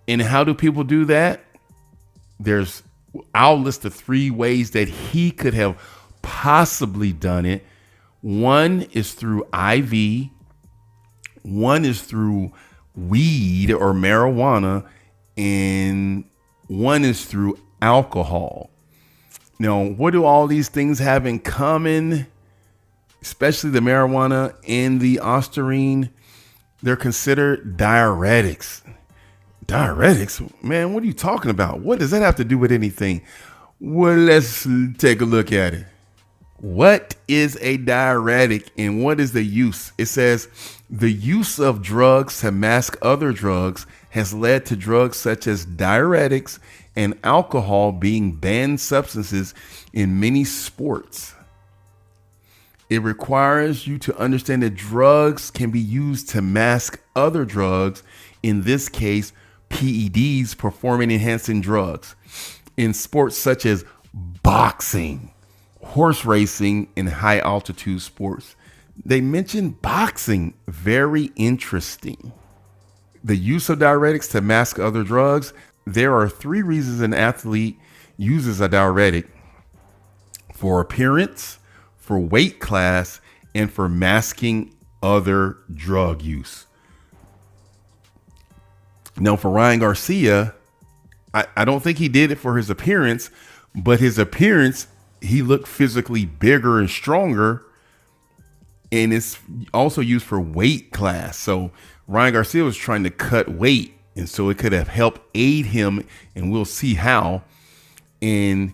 And how do people do that? I'll list the 3 ways that he could have possibly done it. One is through IV. One is through weed or marijuana. And one is through alcohol. Now, what do all these things have in common? Especially the marijuana and the Ostarine. They're considered diuretics. Diuretics? Man, what are you talking about? What does that have to do with anything? Well, let's take a look at it. What is a diuretic and what is the use? It says the use of drugs to mask other drugs has led to drugs such as diuretics and alcohol being banned substances in many sports. It requires you to understand that drugs can be used to mask other drugs, in this case, PEDs, performance enhancing drugs, in sports such as boxing, horse racing, and high altitude sports. They mentioned boxing. Very interesting. The use of diuretics to mask other drugs. There are 3 reasons an athlete uses a diuretic: for appearance, for weight class, and for masking other drug use. Now, for Ryan Garcia, I don't think he did it for his appearance, but his appearance, he looked physically bigger and stronger, and it's also used for weight class. So Ryan Garcia was trying to cut weight, and so it could have helped aid him, and we'll see how, in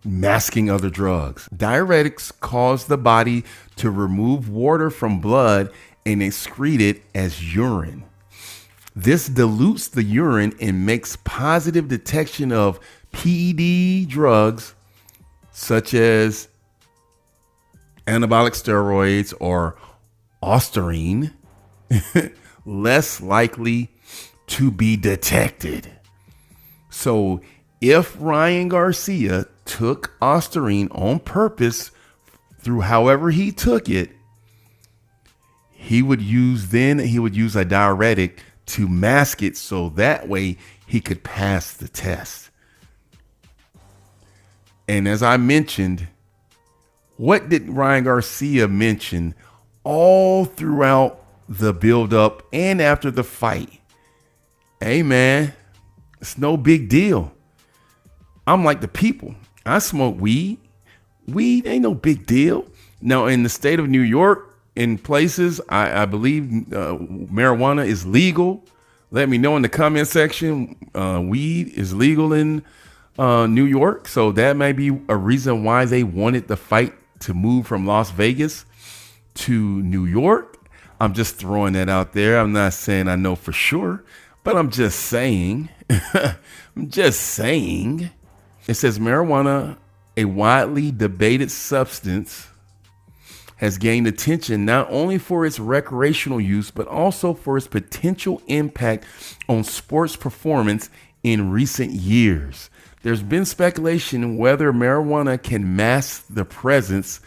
masking other drugs. Diuretics cause the body to remove water from blood and excrete it as urine. This dilutes the urine and makes positive detection of PED drugs such as anabolic steroids or Ostarine less likely to be detected. So if Ryan Garcia took Ostarine on purpose through however he took it, he would use a diuretic to mask it so that way he could pass the test. And as I mentioned, what did Ryan Garcia mention all throughout the build-up and after the fight? Hey, man, it's no big deal. I'm like the people. I smoke weed. Weed ain't no big deal. Now, in the state of New York, in places, I believe marijuana is legal. Let me know in the comment section. Weed is legal in New York. So that may be a reason why they wanted the fight to move from Las Vegas to New York. I'm just throwing that out there. I'm not saying I know for sure, but I'm just saying. I'm just saying. It says marijuana, a widely debated substance, has gained attention not only for its recreational use, but also for its potential impact on sports performance in recent years. There's been speculation whether marijuana can mask the presence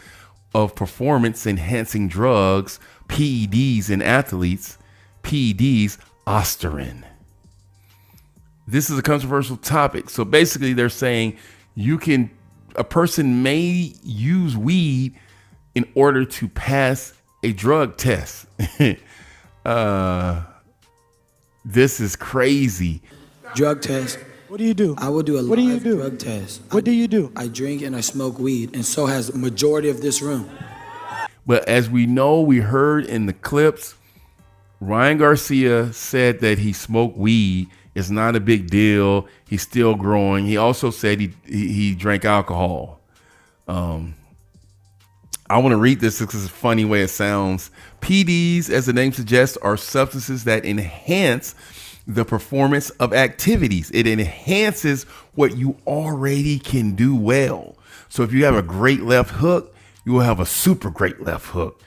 of performance-enhancing drugs, PEDs, in athletes. PEDs, Ostarine. This is a controversial topic. So basically they're saying a person may use weed in order to pass a drug test. This is crazy. Drug test. What do you do? I will do a live drug test. What do you do? I drink and I smoke weed, and so has the majority of this room. But as we know, we heard in the clips, Ryan Garcia said that he smoked weed. It's not a big deal. He's still growing. He also said he drank alcohol. I want to read this because it's a funny way it sounds. PEDs, as the name suggests, are substances that enhance the performance of activities. It enhances what you already can do well. So if you have a great left hook, you will have a super great left hook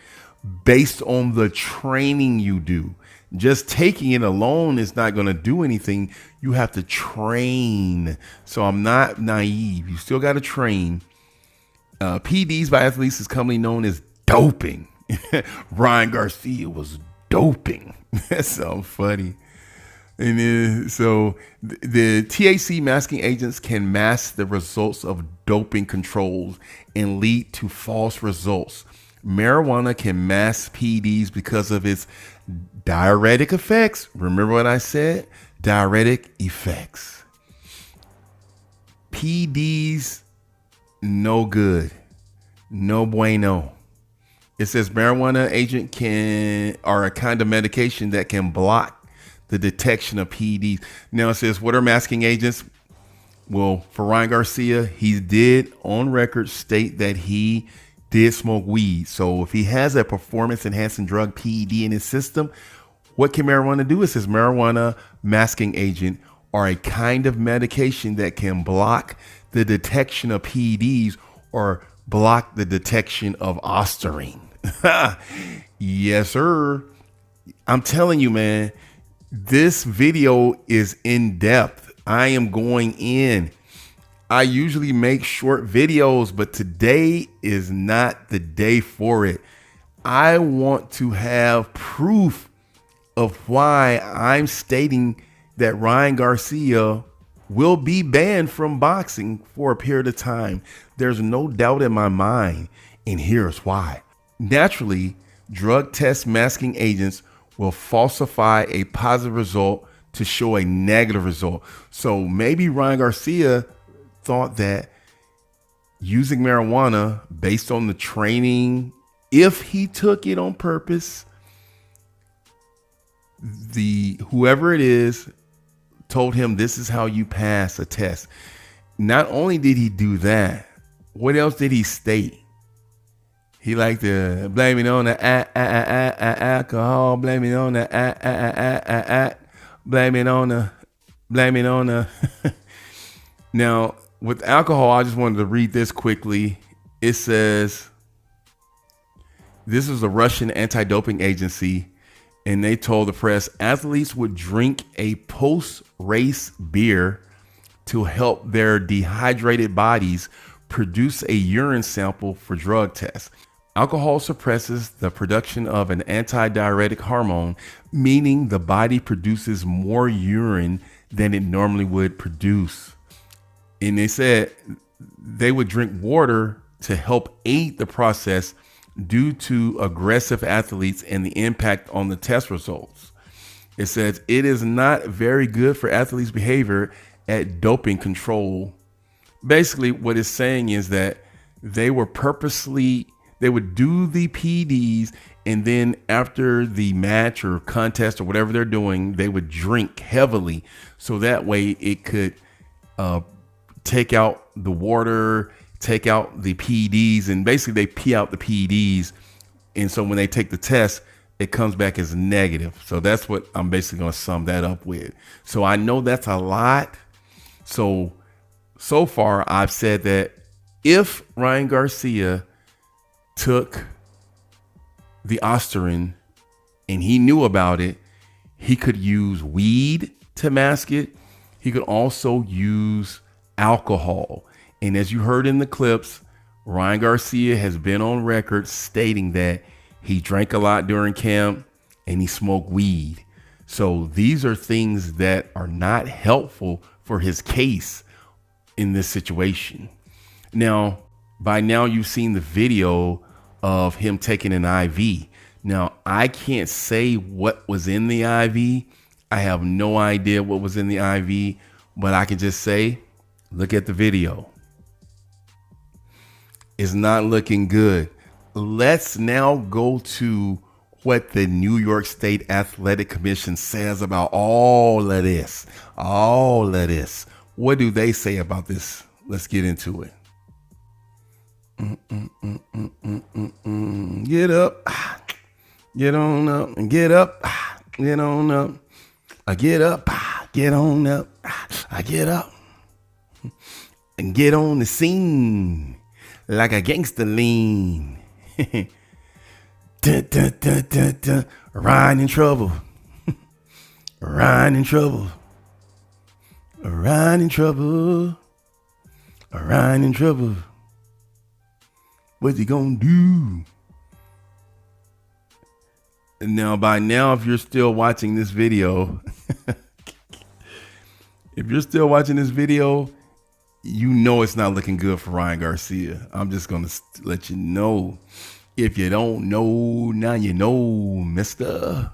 based on the training you do. Just taking it alone is not going to do anything. You have to train. So I'm not naive. You still got to train. PEDs by athletes is commonly known as doping. Ryan Garcia was doping. That's so funny. And then, so the THC masking agents can mask the results of doping controls and lead to false results. Marijuana can mask PEDs because of its diuretic effects. Remember what I said? Diuretic effects. PEDs, no good. No bueno. It says marijuana agent are a kind of medication that can block the detection of PEDs. Now it says, what are masking agents? Well, for Ryan Garcia, he did on record state that he did smoke weed. So if he has a performance enhancing drug PED in his system, what can marijuana do? It says marijuana masking agent are a kind of medication that can block the detection of PEDs or block the detection of Ostarine. Yes, sir. I'm telling you, man, this video is in depth. I am going in. I usually make short videos, but today is not the day for it. I want to have proof of why I'm stating that Ryan Garcia will be banned from boxing for a period of time. There's no doubt in my mind, and here's why. Naturally, drug test masking agents will falsify a positive result to show a negative result. So maybe Ryan Garcia thought that using marijuana based on the training, if he took it on purpose, whoever it is told him this is how you pass a test. Not only did he do that, what else did he state? He liked to blame it on the alcohol, blame it on the blame it on the. Now, with alcohol, I just wanted to read this quickly. It says, this is a Russian anti-doping agency, and they told the press athletes would drink a post-race beer to help their dehydrated bodies produce a urine sample for drug tests. Alcohol suppresses the production of an antidiuretic hormone, meaning the body produces more urine than it normally would produce. And they said they would drink water to help aid the process due to aggressive athletes and the impact on the test results. It says it is not very good for athletes' behavior at doping control. Basically, what it's saying is that they would do the PEDs, and then after the match or contest or whatever they're doing, they would drink heavily. So that way it could take out the water, take out the PEDs, and basically they pee out the PEDs. And so when they take the test, it comes back as negative. So that's what I'm basically going to sum that up with. So I know that's a lot. So far I've said that if Ryan Garcia took the Ostarine and he knew about it, he could use weed to mask it. He could also use alcohol. And as you heard in the clips, Ryan Garcia has been on record stating that he drank a lot during camp and he smoked weed. So these are things that are not helpful for his case in this situation. Now, by now you've seen the video of him taking an IV. Now, I can't say what was in the IV. I have no idea what was in the IV, but I can just say, look at the video. It's not looking good. Let's now go to what the New York State Athletic Commission says about all of this. All of this. What do they say about this? Let's get into it. Get up, get on up, and get up, get on up. I get up, get on up, I get up, and get on the scene like a gangster lean. Dun, dun, dun, dun, dun. Ryan in trouble, Ryan in trouble, Ryan in trouble, Ryan in trouble. What's he gonna do? Now, by now, if you're still watching this video, if you're still watching this video, you know it's not looking good for Ryan Garcia. I'm just going to let you know. If you don't know, now you know, mister.